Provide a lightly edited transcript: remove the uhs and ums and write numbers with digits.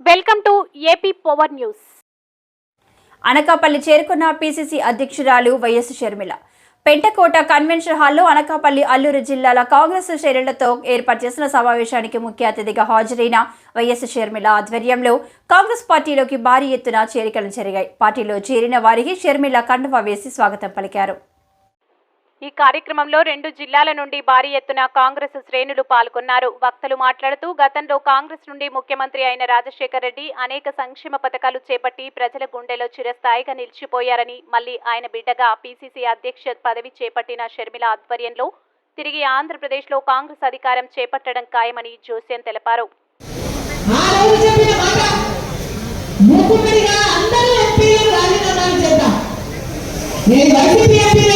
Welcome to AP power news. Anakapalli చేరుకున్న PCC అధ్యక్షురాలు YS Sharmila Pentakota convention హాల్లో అనకాపల్లి అల్లూరు జిల్లాల కాంగ్రెస్ శ్రేణులతో ఏర్పాటు చేసిన సమావేశానికి ముఖ్య అతిథిగా హాజరైన వైఎస్ షర్మిల ఆధ్వర్యంలో కాంగ్రెస్ పార్టీలోకి భారీ ఎత్తున చేరికలు జరిగాయి. పార్టీలో చేరిన వారికి షర్మిల కండువా వేసి స్వాగతం పలికారు. ఈ కార్యక్రమంలో 2 జిల్లాల నుండి భారీ ఎత్తున కాంగ్రెస్ శ్రేణులు పాల్గొన్నారు. వక్తలు మాట్లాడుతూ గతంలో కాంగ్రెస్ నుండి ముఖ్యమంత్రి అయిన రాజశేఖర్ రెడ్డి అనేక సంక్షేమ పథకాలు చేపట్టి ప్రజల గుండెలో చిరస్థాయిగా నిలిచిపోయారని, మళ్లీ ఆయన బిడ్డగా పిసిసి అధ్యక్ష పదవి చేపట్టిన షర్మిల ఆధ్వర్యంలో తిరిగి ఆంధ్రప్రదేశ్లో కాంగ్రెస్ అధికారం చేపట్టడం ఖాయమని జోస్యం తెలిపారు. నేను